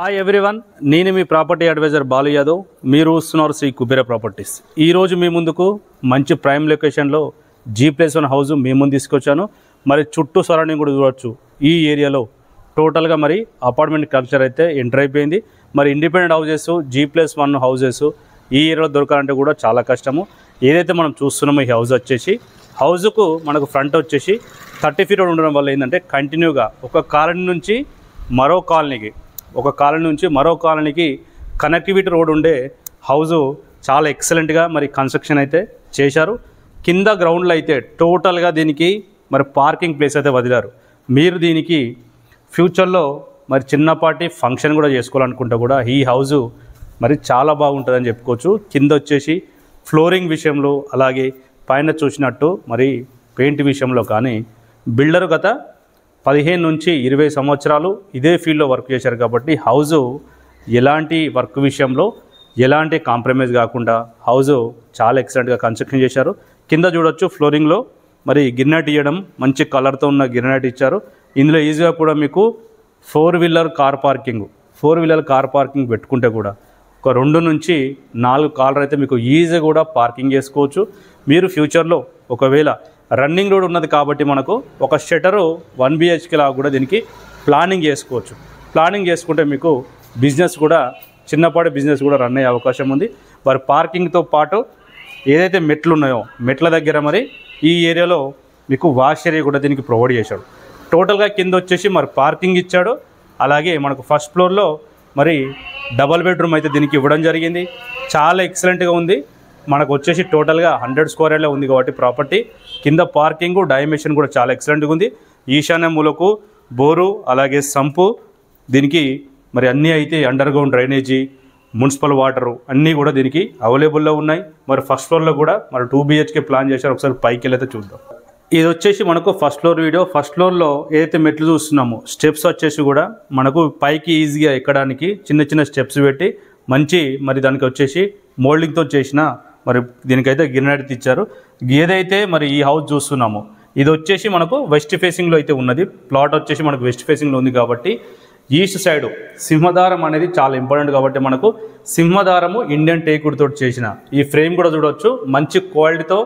Hi everyone, నేను మీ property advisor Balu Yadav. మీరు చూస్తున్నారు శ్రీ కుబేర ప్రాపర్టీస్. ఈరోజు మీ ముందుకు మంచి ప్రైమ్ లొకేషన్లో G+1 హౌస్ మీ ముందు తీసుకొచ్చాను. మరి చుట్టూ సరౌండింగ్ కూడా చూడవచ్చు. ఈ ఏరియాలో టోటల్గా మరి అపార్ట్మెంట్ కల్చర్ అయితే ఎంటర్ అయిపోయింది. మరి ఇండిపెండెంట్ హౌజెస్ G+1 హౌజెస్ ఈ ఏరియాలో దొరకాలంటే కూడా చాలా కష్టము. ఏదైతే మనం చూస్తున్నామో ఈ హౌస్ వచ్చేసి హౌస్కు మనకు ఫ్రంట్ వచ్చేసి 30 ఫీట్ ఉండడం వల్ల ఏంటంటే కంటిన్యూగా ఒక కాలనీ నుంచి మరో కాలనీకి కనెక్టివిటీ రోడ్ ఉండే హౌజు చాలా ఎక్సలెంట్గా మరి కన్స్ట్రక్షన్ అయితే చేశారు. కింద గ్రౌండ్లో అయితే టోటల్గా దీనికి మరి పార్కింగ్ ప్లేస్ అయితే వదిలారు. మీరు దీనికి ఫ్యూచర్లో మరి చిన్నపాటి ఫంక్షన్ కూడా చేసుకోవాలనుకుంటే కూడా ఈ హౌజు మరి చాలా బాగుంటుందని చెప్పుకోవచ్చు. కింద వచ్చేసి ఫ్లోరింగ్ విషయంలో అలాగే పైన చూసినట్టు మరి పెయింట్ విషయంలో కానీ బిల్డరు గత 15 నుంచి 20 సంవత్సరాలు ఇదే ఫీల్డ్లో వర్క్ చేశారు కాబట్టి హౌజు ఎలాంటి వర్క్ విషయంలో ఎలాంటి కాంప్రమైజ్ కాకుండా హౌజు చాలా ఎక్సలెంట్గా కన్స్ట్రక్షన్ చేశారు. కింద చూడొచ్చు ఫ్లోరింగ్లో మరి గిర్నైట్ ఇవ్వడం మంచి కలర్తో ఉన్న గిర్నైట్ ఇచ్చారు. ఇందులో ఈజీగా కూడా మీకు 4 వీలర్ కార్ పార్కింగ్ పెట్టుకుంటే కూడా ఒక 2 నుంచి 4 కార్లు అయితే మీకు ఈజీగా కూడా పార్కింగ్ చేసుకోవచ్చు. మీరు ఫ్యూచర్లో ఒకవేళ రన్నింగ్ రోడ్ ఉన్నది కాబట్టి మనకు ఒక షటరు 1 BHK లాగా కూడా దీనికి ప్లానింగ్ చేసుకోవచ్చు. ప్లానింగ్ చేసుకుంటే మీకు బిజినెస్ కూడా చిన్నపాటి బిజినెస్ కూడా రన్ అయ్యే అవకాశం ఉంది. మరి పార్కింగ్తో పాటు ఏదైతే మెట్లు ఉన్నాయో మెట్ల దగ్గర మరి ఈ ఏరియాలో మీకు వాష్ ఏరియా కూడా దీనికి ప్రొవైడ్ చేశాడు. టోటల్గా కింద వచ్చేసి మరి పార్కింగ్ ఇచ్చాడు. అలాగే మనకు ఫస్ట్ ఫ్లోర్లో మరి డబల్ బెడ్రూమ్ అయితే దీనికి ఇవ్వడం జరిగింది. చాలా ఎక్సలెంట్గా ఉంది. మనకు వచ్చేసి టోటల్గా 100 స్క్వేర్ యార్డ్లో ఉంది కాబట్టి ప్రాపర్టీ కింద పార్కింగ్ డైమెన్షన్ కూడా చాలా ఎక్సలెంట్గా ఉంది. ఈశాన్య మూలకు బోరు అలాగే సంపు దీనికి మరి అన్నీ అయితే under ground drainage municipal water అన్నీ కూడా దీనికి అవైలబుల్లో ఉన్నాయి. మరి ఫస్ట్ ఫ్లోర్లో కూడా మరి 2 BHK ప్లాన్ చేశారు. ఒకసారి పైకి వెళ్ళైతే చూద్దాం. ఇది వచ్చేసి మనకు ఫస్ట్ ఫ్లోర్ వీడియో. ఫస్ట్ ఫ్లోర్లో ఏదైతే మెట్లు చూస్తున్నామో స్టెప్స్ వచ్చేసి కూడా మనకు పైకి ఈజీగా ఎక్కడానికి చిన్న చిన్న స్టెప్స్ పెట్టి మంచి మరి దానికి వచ్చేసి మోల్డింగ్తో చేసిన మరి దీనికైతే గిర్నైట్ ఇచ్చారు. ఏదైతే మరి ఈ హౌస్ చూస్తున్నామో ఇది వచ్చేసి మనకు వెస్ట్ ఫేసింగ్లో అయితే ఉన్నది. ప్లాట్ వచ్చేసి మనకు వెస్ట్ ఫేసింగ్లో ఉంది కాబట్టి ఈస్ట్ సైడ్ సింహదారం అనేది చాలా ఇంపార్టెంట్ కాబట్టి మనకు సింహదారము ఇండియన్ టేకుడ్తో చేసిన ఈ ఫ్రేమ్ కూడా చూడవచ్చు. మంచి క్వాలిటీతో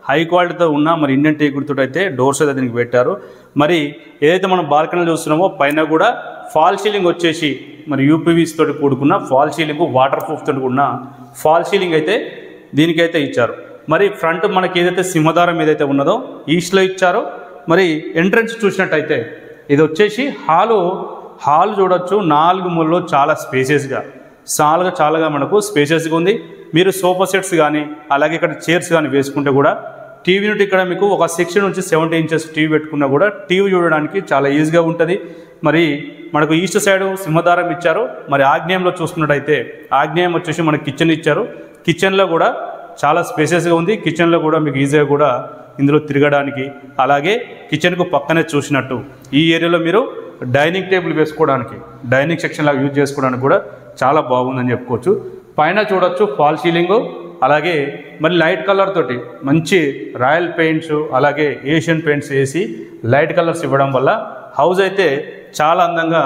హై క్వాలిటీతో ఉన్న మరి ఇండియన్ టేకుడ్తో అయితే డోర్స్ అయితే దీనికి పెట్టారు. మరి ఏదైతే మనం బాల్కనీలో చూస్తున్నామో పైన కూడా ఫాల్ సీలింగ్ వచ్చేసి మరి యూపీవీస్ తోటి కూడుకున్న ఫాల్ సీలింగ్ వాటర్ ప్రూఫ్ తోటి కూడిన ఫాల్ సీలింగ్ అయితే దీనికైతే ఇచ్చారు. మరి ఫ్రంట్ మనకి ఏదైతే సింహదారం ఏదైతే ఉన్నదో ఈస్ట్లో ఇచ్చారో మరి ఎంట్రన్స్ చూసినట్టయితే ఇది వచ్చేసి హాల్ చూడొచ్చు. 4 మూలలో చాలా స్పేసెస్గా చాలాగా మనకు స్పేసెస్గా ఉంది. మీరు సోఫా సెట్స్ కానీ అలాగే ఇక్కడ చైర్స్ కానీ వేసుకుంటే కూడా టీవీ యూనిట్ ఇక్కడ మీకు ఒక 60 నుంచి 70 ఇంచెస్ టీవీ పెట్టుకున్నా కూడా టీవీ చూడడానికి చాలా ఈజీగా ఉంటుంది. మరి మనకు ఈస్ట్ సైడ్ సింహదారం ఇచ్చారు. మరి ఆగ్నేయంలో చూసుకున్నట్టయితే ఆగ్నేయం వచ్చేసి మనకి కిచెన్ ఇచ్చారు. కిచెన్లో కూడా చాలా స్పేసెస్గా ఉంది. కిచెన్లో కూడా మీకు ఈజీగా కూడా ఇందులో తిరగడానికి అలాగే కిచెన్కు పక్కనే చూసినట్టు ఈ ఏరియాలో మీరు డైనింగ్ టేబుల్ వేసుకోవడానికి డైనింగ్ సెక్షన్ లాగా యూజ్ చేసుకోవడానికి కూడా చాలా బాగుందని చెప్పుకోవచ్చు. పైన చూడొచ్చు ఫాల్ సీలింగు అలాగే మరి లైట్ కలర్ తోటి మంచి రాయల్ పెయింట్స్ అలాగే ఏషియన్ పెయింట్స్ వేసి లైట్ కలర్స్ ఇవ్వడం వల్ల హౌస్ అయితే చాలా అందంగా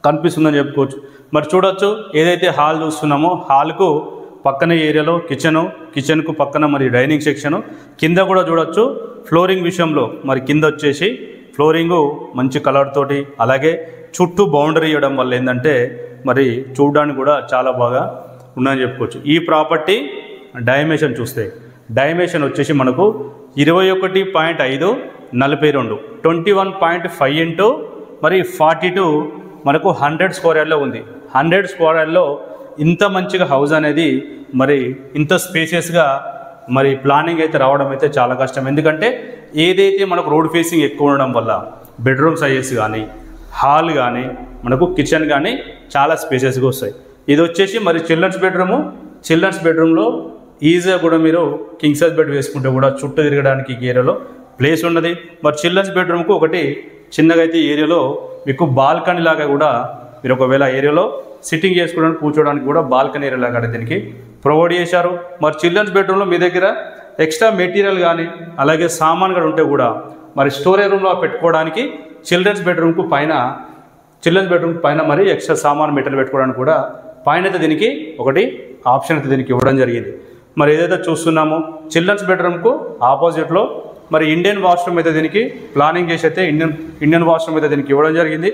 కనిపిస్తుందని చెప్పుకోవచ్చు. మరి చూడొచ్చు ఏదైతే హాల్ చూస్తున్నామో హాల్కు పక్కన ఏరియాలో కిచెన్కు పక్కన మరి డైనింగ్ సెక్షను కింద కూడా చూడొచ్చు. ఫ్లోరింగ్ విషయంలో మరి కింద వచ్చేసి ఫ్లోరింగు మంచి కలర్ తోటి అలాగే చుట్టూ బౌండరీ ఇవ్వడం వల్ల ఏంటంటే మరి చూడడానికి కూడా చాలా బాగా ఉందని చెప్పుకోవచ్చు. ఈ ప్రాపర్టీ డైమెన్షన్ చూస్తే డైమెన్షన్ వచ్చేసి మనకు 21.5 42 21.5 ఇంటూ మరి 42 మనకు 100 స్క్వేర్ యార్డ్లో ఉంది. 100 స్క్వేర్ యార్డ్లో ఇంత మంచిగా హౌస్ అనేది మరి ఇంత స్పేసియస్గా మరి ప్లానింగ్ అయితే రావడం అయితే చాలా కష్టం. ఎందుకంటే ఏదైతే మనకు రోడ్ ఫేసింగ్ ఎక్కువ ఉండడం వల్ల బెడ్రూమ్ సైజెస్ కానీ హాల్ కానీ మనకు కిచెన్ కానీ చాలా స్పేసియస్గా వస్తాయి. ఇది వచ్చేసి మరి చిల్డ్రన్స్ బెడ్రూమ్లో ఈజీగా కూడా మీరు కింగ్ సైజ్ బెడ్ వేసుకుంటే కూడా చుట్టూ తిరగడానికి ఏరియాలో ప్లేస్ ఉన్నది. మరి చిల్డ్రన్స్ బెడ్రూమ్కు ఒకటి చిన్నగా అయితే ఏరియాలో మీకు బాల్కనీ లాగా కూడా మీరు ఒకవేళ ఏరియాలో సిట్టింగ్ చేసుకోవడానికి కూర్చోడానికి కూడా బాల్కనీ ఏరియా లాగా దీనికి ప్రొవైడ్ చేశారు. మరి చిల్డ్రన్స్ బెడ్రూమ్లో మీ దగ్గర ఎక్స్ట్రా మెటీరియల్ కానీ అలాగే సామాన్ కూడా ఉంటే కూడా మరి స్టోరేజ్ రూమ్లో పెట్టుకోవడానికి చిల్డ్రన్స్ బెడ్రూమ్కు పైన చిల్డ్రన్స్ బెడ్రూమ్ పైన మరి ఎక్స్ట్రా సామాన్ మెటీరియల్ పెట్టుకోవడానికి కూడా పైన అయితే దీనికి ఒకటి ఆప్షన్ అయితే దీనికి ఇవ్వడం జరిగింది. మరి ఏదైతే చూస్తున్నామో చిల్డ్రన్స్ బెడ్రూమ్కు ఆపోజిట్లో మరి ఇండియన్ వాష్రూమ్ అయితే దీనికి ప్లానింగ్ చేసి అయితే ఇండియన్ వాష్రూమ్ అయితే దీనికి ఇవ్వడం జరిగింది.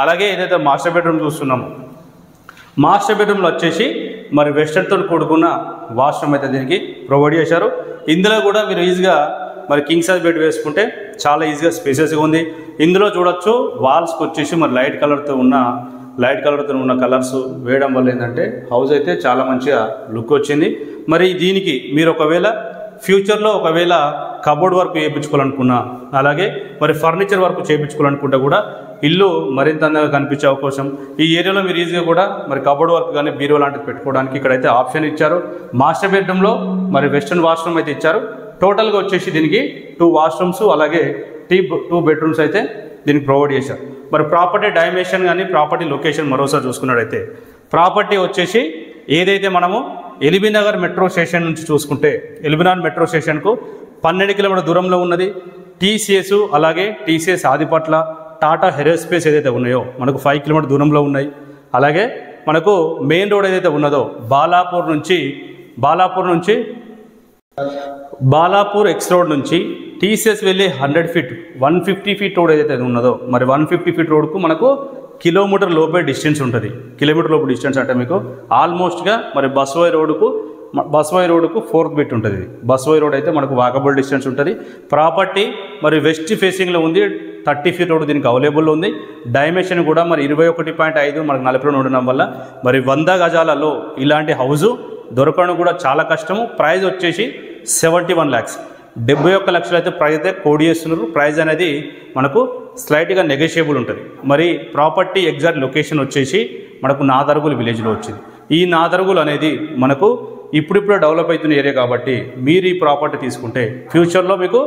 అలాగే ఏదైతే మాస్టర్ బెడ్రూమ్ చూస్తున్నామో మాస్టర్ బెడ్రూమ్లో వచ్చేసి మరి వెస్టర్న్తో కూడుకున్న వాష్రూమ్ అయితే దీనికి ప్రొవైడ్ చేశారు. ఇందులో కూడా మీరు ఈజీగా మరి కింగ్ సైజ్ బెడ్ వేసుకుంటే చాలా ఈజీగా స్పేసెస్గా ఉంది. ఇందులో చూడొచ్చు వాల్స్కి వచ్చేసి మరి లైట్ కలర్తో ఉన్న కలర్స్ వేయడం వల్ల ఏంటంటే హౌస్ అయితే చాలా మంచిగా లుక్ వచ్చింది. మరి దీనికి మీరు ఒకవేళ ఫ్యూచర్లో ఒకవేళ కబోర్డ్ వర్క్ చేయించుకోవాలనుకున్నా అలాగే మరి ఫర్నిచర్ వర్క్ చేయించుకోవాలనుకుంటే కూడా ఇల్లు మరింత అందంగా కనిపించే అవకాశం. ఈ ఏరియాలో మీరు ఈజీగా కూడా మరి కబోర్డ్ వర్క్ కానీ బీరో లాంటివి పెట్టుకోవడానికి ఇక్కడైతే ఆప్షన్ ఇచ్చారు. మాస్టర్ బెడ్రూమ్లో మరి వెస్టర్న్ వాష్రూమ్ అయితే ఇచ్చారు. టోటల్గా వచ్చేసి దీనికి 2 వాష్రూమ్స్ అలాగే 2 బెడ్రూమ్స్ అయితే దీనికి ప్రొవైడ్ చేశారు. మరి ప్రాపర్టీ డైమెన్షన్ కానీ ప్రాపర్టీ లొకేషన్ మరోసారి చూసుకున్నట్టయితే ప్రాపర్టీ వచ్చేసి ఏదైతే మనము ఎల్బీనగర్ మెట్రో స్టేషన్ నుంచి చూసుకుంటే ఎల్బీనగర్ మెట్రో స్టేషన్కు 12 కిలోమీటర్ల దూరంలో ఉన్నది. టీసీఎస్ అలాగే టీసీఎస్ ఆదిపట్ల టాటా హెరోస్పేస్ ఏదైతే ఉన్నాయో మనకు 5 కిలోమీటర్ దూరంలో ఉన్నాయి. అలాగే మనకు మెయిన్ రోడ్ ఏదైతే ఉన్నదో బాలాపూర్ ఎక్స్ రోడ్ నుంచి టీసీఎస్ వెళ్ళి 150 ఫీట్ రోడ్ ఏదైతే ఉన్నదో మరి 150 ఫీట్ రోడ్కు మనకు కిలోమీటర్ లోపే డిస్టెన్స్ ఉంటుంది. కిలోమీటర్ లోపు డిస్టెన్స్ అంటే మీకు ఆల్మోస్ట్గా మరి బస్వాయి రోడ్డుకు 4th బిట్ ఉంటుంది. బస్వాయి రోడ్ అయితే మనకు వాకబుల్ డిస్టెన్స్ ఉంటుంది. ప్రాపర్టీ మరి వెస్ట్ ఫేసింగ్లో ఉంది. 30 ఫీట్ రోడ్ దీనికి అవైలబుల్లో ఉంది. డైమెన్షన్ కూడా మరి 21.5 మనకు 40 ఉండడం వల్ల మరి 100 గజాలలో ఇలాంటి హౌజు దొరకడం కూడా చాలా కష్టము. ప్రైస్ వచ్చేసి 71 lakhs 71 లక్షలు అయితే ప్రైస్ అయితే కోడ్ చేస్తున్నారు. ప్రైస్ అనేది మనకు స్లైట్గా నెగోషియబుల్ ఉంటుంది. మరి ప్రాపర్టీ ఎగ్జాక్ట్ లొకేషన్ వచ్చేసి మనకు నాదర్గుల్ విలేజ్లో వచ్చింది. ఈ నాదర్గుల్ అనేది మనకు ఇప్పుడిప్పుడే డెవలప్ అవుతున్న ఏరియా కాబట్టి మీరు ఈ ప్రాపర్టీ తీసుకుంటే ఫ్యూచర్లో మీకు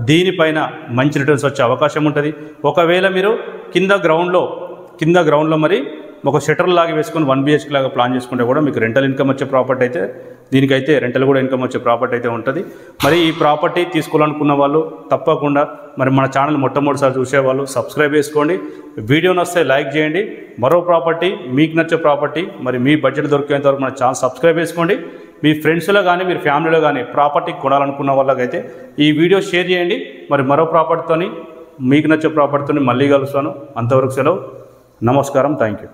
దీనిపైన మంచి రిటర్న్స్ వచ్చే అవకాశం ఉంటుంది. ఒకవేళ మీరు కింద గ్రౌండ్లో మరి ఒక షటర్ లాగా వేసుకొని 1 BHK లాగా ప్లాన్ చేసుకుంటే కూడా మీకు రెంటల్ ఇన్కమ్ వచ్చే ప్రాపర్టీ అయితే దీనికైతే రెంటల్ కూడా ఇన్కమ్ వచ్చే ప్రాపర్టీ అయితే ఉంటుంది. మరి ఈ ప్రాపర్టీ తీసుకోవాలనుకున్న వాళ్ళు తప్పకుండా మరి మన ఛానల్ మొట్టమొదటిసారి చూసేవాళ్ళు సబ్స్క్రైబ్ చేసుకోండి. వీడియో నచ్చితే లైక్ చేయండి. మరో ప్రాపర్టీ మీకు నచ్చే ప్రాపర్టీ మరి మీ బడ్జెట్ దొరికేంత వరకు మన ఛానల్ సబ్స్క్రైబ్ చేసుకోండి. మీ ఫ్రెండ్స్లో కానీ మీరు ఫ్యామిలీలో కానీ ప్రాపర్టీ కొనాలనుకున్న వాళ్ళకైతే ఈ వీడియో షేర్ చేయండి. మరి మరో ప్రాపర్టీతోని మీకు నచ్చే ప్రాపర్టీతోని మళ్ళీ కలుస్తాను. అంతవరకు సెలవు. నమస్కారం. Thank you.